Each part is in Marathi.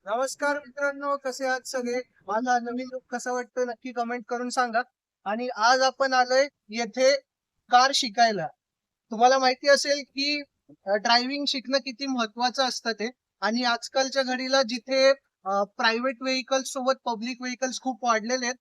नमस्कार मित्रांनो, कसे आहात सगळे? माझा नवीन लुक कसा वाटतोय नक्की कमेंट करून सांगा. आणि आज आपण आलोय येथे कार शिकायला. तुम्हाला माहिती असेल की ड्रायव्हिंग शिकणं किती महत्वाचं असतं ते. आणि आजकालच्या घडीला जिथे प्रायव्हेट व्हेकल्स सोबत पब्लिक व्हेकल्स खूप वाढलेले आहेत,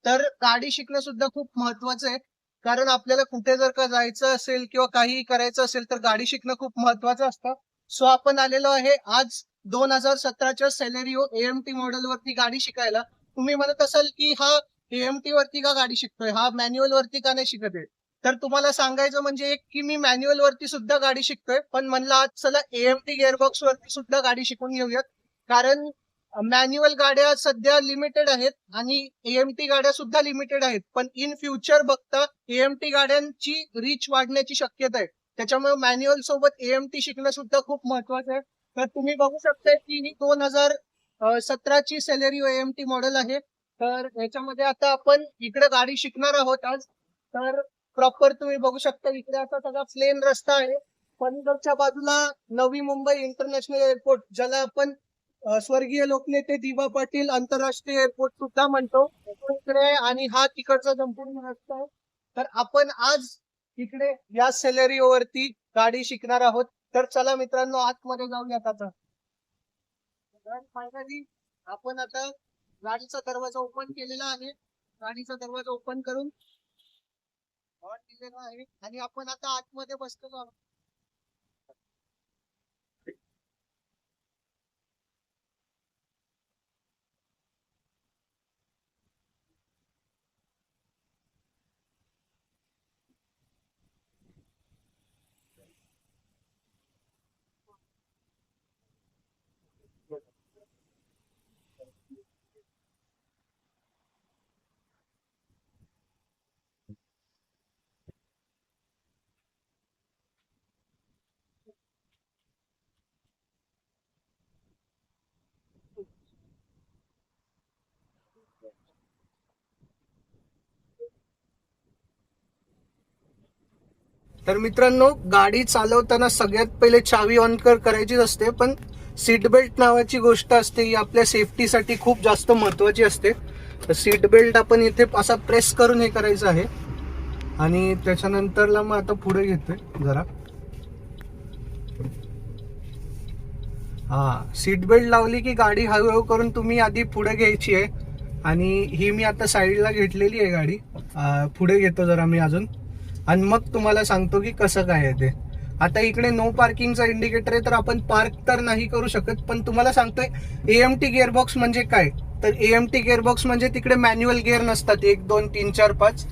तर गाडी शिकणं सुद्धा खूप महत्वाचं आहे. कारण आपल्याला कुठे जर का जायचं असेल किंवा काही करायचं असेल तर गाडी शिकणं खूप महत्वाचं असतं. सो आपण आलेलो आहे आज 2017च्या सेलेरिओ एएमटी मॉडेल वरती गाडी शिकायला. तुम्ही म्हणत असाल की हा एएमटी वरती का गाडी शिकतोय, हा मॅन्युअल वरती का नाही शिकत आहे? तर तुम्हाला सांगायचं म्हणजे एक की मी मॅन्युअल वरती सुद्धा गाडी शिकतोय, पण म्हणलं आज चला एएमटी गिअरबॉक्स वरती सुद्धा गाडी शिकून घेऊयात. कारण मॅन्युअल गाड्या सध्या लिमिटेड आहेत आणि एएमटी गाड्या सुद्धा लिमिटेड आहेत, पण इन फ्युचर बघता एएमटी गाड्यांची रीच वाढण्याची शक्यता आहे. त्याच्यामुळे मॅन्युअल सोबत एएमटी शिकणं सुद्धा खूप महत्वाचं आहे. तर तुम्ही बघू शकता की ही 2017ची सेलेरिओ एएमटी मॉडेल आहे. तर याच्यामध्ये आता आपण इकडे गाडी शिकणार आहोत आज. तर प्रॉपर तुम्ही बघू शकता इकडे असा सगळा प्लेन रस्ता आहे. पलीकडच्या बाजूला नवी मुंबई इंटरनॅशनल एअरपोर्ट, ज्याला आपण स्वर्गीय लोकनेते दिवा पाटील आंतरराष्ट्रीय एअरपोर्ट सुद्धा म्हणतो, इकडे. आणि हा तिकडचा संपूर्ण रस्ता आहे. तर आपण आज इकडे या सेलेरिओ वरती गाडी शिकणार आहोत. तर चला मित्रांनो, आतमध्ये जाऊयात आता. तर फायनली आपण आता गाडीचा दरवाजा ओपन केलेला आहे. गाडीचा दरवाजा ओपन करून ऑन दिलेला आहे आणि आपण आता आतमध्ये बसतो आहोत. तर मित्रांनो, गाडी चालवताना सगळ्यात पहिले चावी ऑन करायचीच असते, पण सीट बेल्ट नावाची गोष्ट असते ही आपल्या सेफ्टीसाठी खूप जास्त महत्वाची असते. तर सीट बेल्ट आपण इथे असा प्रेस करून हे करायचं आहे. आणि त्याच्यानंतरला मग आता पुढे घेतोय जरा. सीट बेल्ट लावली की गाडी हळूहळू करून तुम्ही आधी पुढे घ्यायची आहे. आणि ही मी आता साईडला घेतलेली आहे गाडी. पुढे घेतो जरा मी अजून आणि मग तुम्हाला सांगतो की कसं काय आहे ते. आता इकडे नो पार्किंगचा इंडिकेटर आहे, तर आपण पार्क तर नाही करू शकत, पण तुम्हाला सांगतोय एएमटी गिअरबॉक्स म्हणजे काय. तर एएमटी गिअरबॉक्स म्हणजे तिकडे मॅन्युअल गिअर नसतात, 1 2 3 4 5.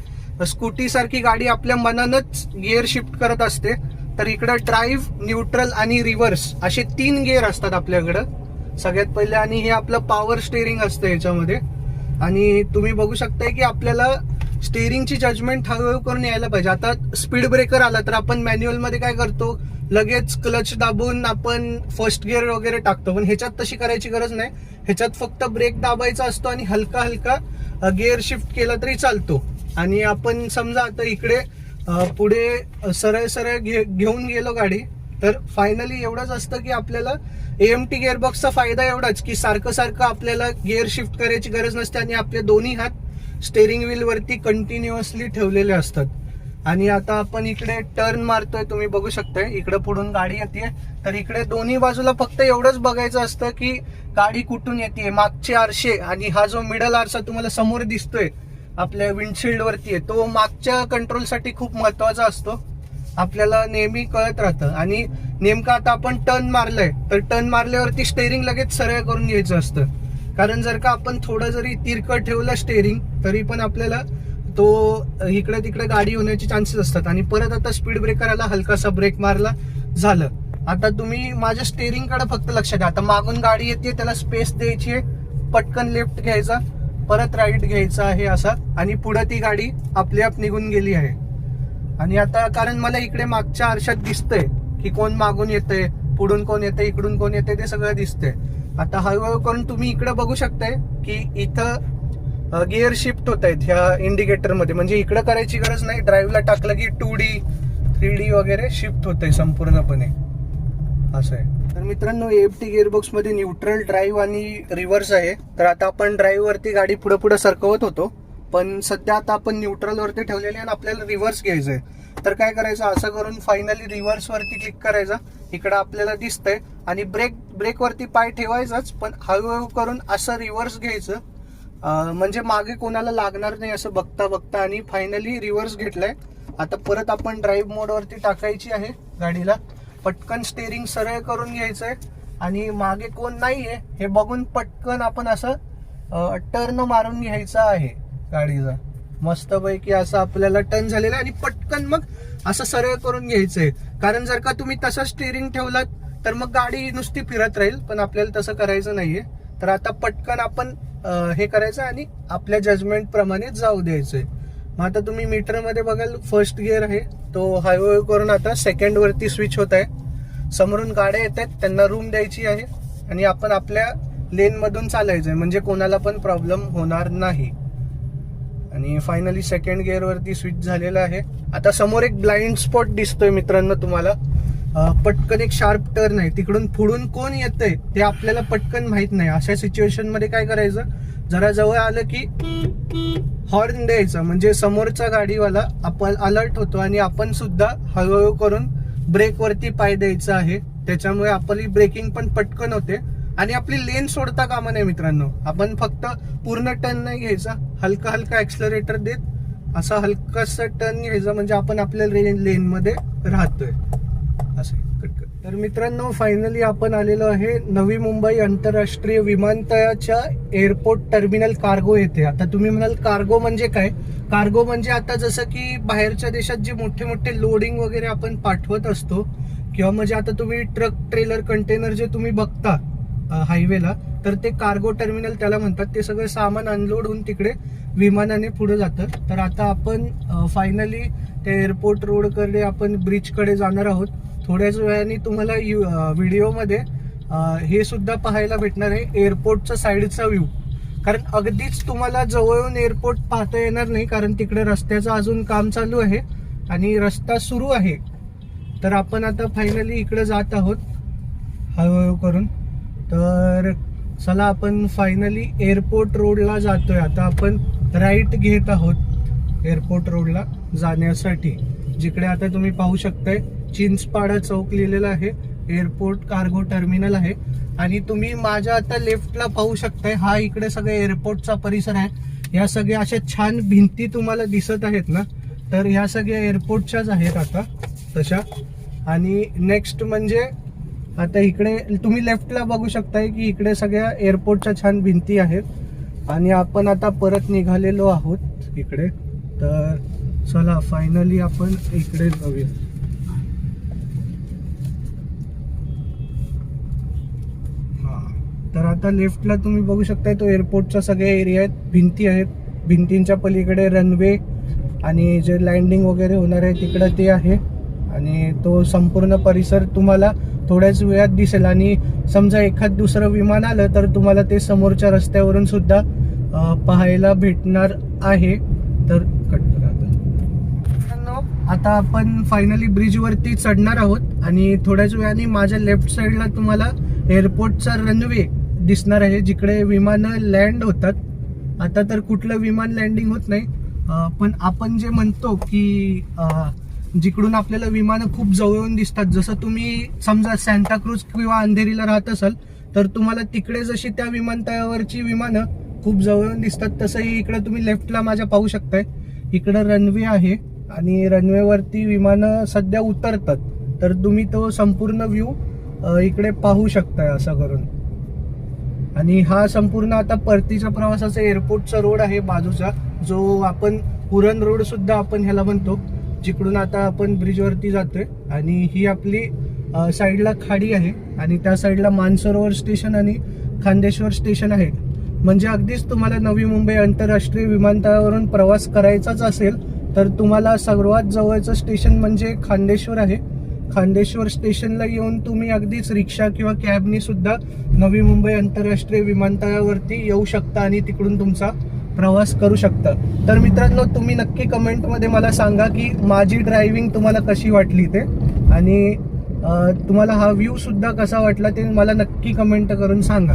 स्कूटी सारखी गाडी आपल्या मनानच गिअर शिफ्ट करत असते. तर इकडे ड्राईव्ह, न्यूट्रल आणि रिव्हर्स असे 3 गिअर असतात आपल्याकडं सगळ्यात पहिले. आणि हे आपलं पॉवर स्टेअरिंग असतं याच्यामध्ये. आणि तुम्ही बघू शकताय की आपल्याला स्टेअरिंगची जजमेंट हळूहळू करून यायला पाहिजे. आता स्पीड ब्रेकर आला तर आपण मॅन्युअल मध्ये काय करतो, लगेच क्लच दाबून आपण फर्स्ट गिअर वगैरे टाकतो, पण ह्याच्यात तशी करायची गरज नाही. ह्याच्यात फक्त ब्रेक दाबायचा असतो आणि हलका हलका गिअर शिफ्ट केला तरी चालतो. आणि आपण समजा आता इकडे पुढे सरळ सरळ घेऊन गेलो गाडी, तर फायनली एवढंच असतं की आपल्याला एएमटी गिअरबॉक्सचा फायदा एवढाच की सारखं सारखं आपल्याला गिअर शिफ्ट करायची गरज नसते आणि आपले दोन्ही हात स्टेअरिंग व्हील वरती कंटिन्युअसली ठेवलेले असतात. आणि आता आपण इकडे टर्न मारतोय, तुम्ही बघू शकताय इकडे पुढून गाडी येते. तर इकडे दोन्ही बाजूला फक्त एवढंच बघायचं असतं की गाडी कुठून येते. मागचे आरशे आणि हा जो मिडल आरसा तुम्हाला समोर दिसतोय आपल्या विंडशिल्ड वरती आहे, तो मागच्या कंट्रोलसाठी खूप महत्वाचा असतो. आपल्याला नेहमी कळत राहतं. आणि नेमकं आता आपण टर्न मारलंय, तर टर्न मारल्यावरती स्टेअरिंग लगेच सरळ करून घ्यायचं असतं. कारण जर का आपण थोडं जरी तिरकट ठेवलं स्टेअरिंग, तरी पण आपल्याला तो इकडे तिकडे गाडी होण्याचे चान्सेस असतात. आणि परत आता स्पीड ब्रेकर आला, हलकासा ब्रेक मारला, झालं. आता तुम्ही माझ्या स्टेअरिंग कडे फक्त लक्ष द्या. आता मागून गाडी येते, त्याला स्पेस द्यायची आहे, पटकन लेफ्ट घ्यायचा, परत राईट घ्यायचा आहे असा, आणि पुढे ती गाडी आपली आप निघून गेली आहे. आणि आता कारण मला इकडे मागच्या आरशात दिसतंय की कोण मागून येतंय, पुढून कोण येतंय, इकडून कोण येतंय, ते सगळं दिसतंय. आता हळूहळू करून तुम्ही इकडे बघू शकताय की इथं गिअर शिफ्ट होत आहेत ह्या इंडिकेटर मध्ये. म्हणजे इकडे करायची गरज नाही, ड्राईव्हला टाकलं की 2D 3D वगैरे शिफ्ट होत आहे संपूर्णपणे, असं आहे. तर मित्रांनो, AFT गिअरबॉक्स मध्ये न्यूट्रल, ड्राईव्ह आणि रिव्हर्स आहे. तर आता आपण ड्राईव्ह वरती गाडी पुढे पुढे सरकवत होतो, पण सध्या आता आपण न्यूट्रल वरती ठेवलेली आणि आपल्याला रिव्हर्स घ्यायचंय. तर काय करायचं, असं करून फायनली रिव्हर्स वरती क्लिक करायचा. इकडं आपल्याला दिसतंय आणि ब्रेक वरती पाय ठेवायचाच, पण हळूहळू करून असं रिव्हर्स घ्यायचं, म्हणजे मागे कोणाला लागणार नाही असं बघता बघता. आणि फायनली रिव्हर्स घेतलाय. आता परत आपण ड्राईव्ह मोड वरती टाकायची आहे गाडीला. पटकन स्टेअरिंग सरळ करून घ्यायचंय आणि मागे कोण नाहीये हे बघून पटकन आपण असं टर्न मारून घ्यायचा आहे गाडीचा. मस्तपैकी असं आपल्याला टर्न झालेला आणि पटकन मग असं सरळ करून घ्यायचंय. कारण जर का तुम्ही तसं स्टेअरिंग ठेवलात तर मग गाडी नुसती फिरत राहील, पण आपल्याला तसं करायचं नाहीये. तर आता पटकन आपण हे करायचं आणि आपल्या जजमेंट प्रमाणे जाऊ द्यायचंय. मग आता तुम्ही मीटर मध्ये बघाल, फर्स्ट गिअर आहे तो हळूहळू करून आता सेकंड वरती स्विच होत आहे. समोरून गाड्या येत आहेत, त्यांना रूम द्यायची आहे आणि आपण आपल्या लेन मधून चालायचंय, म्हणजे कोणाला पण प्रॉब्लेम होणार नाही. आणि फायनली सेकंड गिअर वरती स्विच झालेला आहे. आता समोर एक ब्लाइंड स्पॉट दिसतोय मित्रांनो तुम्हाला. पटकन एक शार्प टर्न आहे, तिकडून पुढून कोण येतंय ते आपल्याला पटकन माहित नाही. अशा सिच्युएशन मध्ये काय करायचं, जरा जवळ आलं की हॉर्न द्यायचा, म्हणजे समोरचा गाडीवाला आपण अलर्ट होतो आणि आपण सुद्धा हळूहळू करून ब्रेक वरती पाय द्यायचा आहे. त्याच्यामुळे आपली ब्रेकिंग पण पटकन होते आणि आपली लेन सोडता कामा नाही मित्रांनो. आपण फक्त पूर्ण टर्न नाही घ्यायचा, हलका हलका एक्सलरेटर देत असा हलकासा टर्न घ्यायचा, म्हणजे आपण आपल्या लेन मध्ये राहतोय असे. तर मित्रांनो, फायनली आपण आलेलो आहे नवी मुंबई आंतरराष्ट्रीय विमानतळाच्या एअरपोर्ट टर्मिनल कार्गो येथे. आता तुम्ही म्हणाल कार्गो म्हणजे काय? कार्गो म्हणजे आता जसं की बाहेरच्या देशात जे मोठे मोठे लोडिंग वगैरे आपण पाठवत असतो, किंवा म्हणजे आता तुम्ही ट्रक, ट्रेलर, कंटेनर जे तुम्ही बघता हायवेला, तर ते कार्गो टर्मिनल त्याला म्हणतात. ते सगळं सामान अनलोड होऊन तिकडे विमानाने पुढे जातं. तर आता आपण फायनली त्या एअरपोर्ट रोडकडे आपण ब्रिजकडे जाणार आहोत. थोड्याच वेळाने तुम्हाला व्हिडिओमध्ये हे सुद्धा पाहायला भेटणार आहे, एअरपोर्टचा साईडचा व्ह्यू. कारण अगदीच तुम्हाला जवळून एअरपोर्ट पाहता येणार नाही, कारण तिकडे रस्त्याचं अजून काम चालू आहे आणि रस्ता सुरू आहे. तर आपण आता फायनली इकडे जात आहोत हळूहळू करून. तर चला, आपण फायनली एअरपोर्ट रोडला जातोय. आता आपण राईट घेत आहोत एअरपोर्ट रोडला जाण्यासाठी, जिकडे आता तुम्ही पाहू शकताय चिंचपाडा चौक लिहिलेला आहे. एअरपोर्ट कार्गो टर्मिनल आहे. आणि तुम्ही माझ्या आता लेफ्टला पाहू शकताय, हा इकडे सगळं एअरपोर्टचा परिसर आहे. या सगळ्या अशा छान भिंती तुम्हाला दिसत आहेत ना, तर ह्या सगळ्या एअरपोर्टच्याच आहेत आता तशा. आणि नेक्स्ट म्हणजे आता इकडे तुम्ही लेफ्टला बघू शकताय की इकडे सगळ्या एअरपोर्टच्या छान भिंती आहेत. आणि आपण आता परत निघालेलो आहोत इकडे. तर चला फायनली आपण इकडे जाऊया. तर आता लेफ्टला तुम्ही बघू शकताय तो एअरपोर्टचा सगळे एरिया आहेत, भिंती आहेत. भिंतींच्या पलीकडे रनवे आणि जे लँडिंग वगैरे होणार आहे तिकडं ते आहे. आणि तो संपूर्ण परिसर तुम्हाला थोड्याच वेळात दिसेल. आणि समजा एखाद दुसरं विमान आलं तर तुम्हाला ते समोरच्या रस्त्यावरून सुद्धा पाहायला भेटणार आहे. तर आता आपण फायनली ब्रिजवरती चढणार आहोत आणि थोड्याच वेळाने माझ्या लेफ्ट साईडला तुम्हाला एअरपोर्टचा रनवे दिसणार आहे, जिकडे विमानं लँड होतात. आता तर कुठलं विमान लँडिंग होत नाही, पण आपण जे म्हणतो की जिकडून आपल्याला विमानं खूप जवळून दिसतात, जसं तुम्ही समजा सांताक्रूज किंवा अंधेरीला राहत असाल तर तुम्हाला तिकडे जशी त्या विमानतळावरची विमानं खूप जवळून दिसतात, तसंही इकडे तुम्ही लेफ्टला माझ्या पाहू शकताय. इकडं रनवे आहे आणि रनवेवरती विमानं सध्या उतरतात. तर तुम्ही तो संपूर्ण व्ह्यू इकडे पाहू शकताय असं करून. आणि हा संपूर्ण आता परतीच्या प्रवासाचा एअरपोर्टचा रोड आहे बाजूचा, जो आपण पुरण रोड सुद्धा आपण ह्याला म्हणतो, जिकडून आता आपण ब्रिजवरती जातोय. आणि ही आपली साईडला खाडी आहे आणि त्या साईडला मानसरोवर स्टेशन आणि खांदेश्वर स्टेशन आहे. म्हणजे अगदीच तुम्हाला नवी मुंबई आंतरराष्ट्रीय विमानतळावरून प्रवास करायचाच असेल तर तुम्हाला सर्वात जवळचं स्टेशन म्हणजे खांदेश्वर आहे. खांदेश्वर स्टेशनला येऊन तुम्ही अगदीच रिक्षा किंवा कॅबनी सुद्धा नवी मुंबई आंतरराष्ट्रीय विमानतळावरती येऊ शकता आणि तिकडून तुमचा प्रवास करू शकता. तर मित्रांनो, तुम्ही नक्की कमेंटमध्ये मला सांगा की माझी ड्रायव्हिंग तुम्हाला कशी वाटली ते. आणि तुम्हाला हा व्ह्यू सुद्धा कसा वाटला ते मला नक्की कमेंट करून सांगा.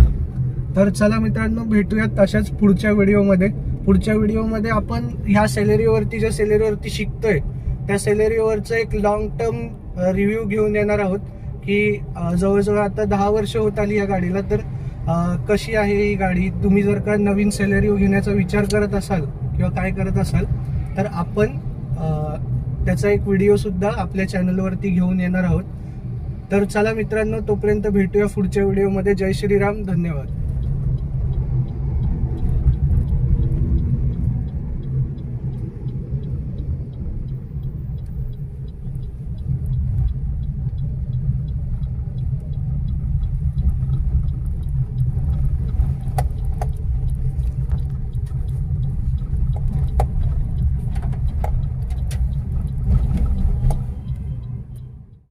तर चला मित्रांनो, भेटूयात अशाच पुढच्या व्हिडिओमध्ये आपण ह्या सॅलरीवरती ज्या सॅलरीवरती शिकतोय त्या सॅलरीवरचं एक लॉंग टर्म रिव्ह्यू घेऊन येणार आहोत की जवळजवळ आता 10 वर्ष होत आली या गाडीला. तर कशी आहे ही गाडी. तुम्ही जर का नवीन सॅलरी घेण्याचा विचार करत असाल किंवा काय करत असाल तर आपण त्याचा एक व्हिडिओ सुद्धा आपल्या चॅनलवरती घेऊन येणार आहोत. तर चला मित्रांनो, तोपर्यंत भेटूया पुढच्या व्हिडिओमध्ये. जय श्रीराम, धन्यवाद.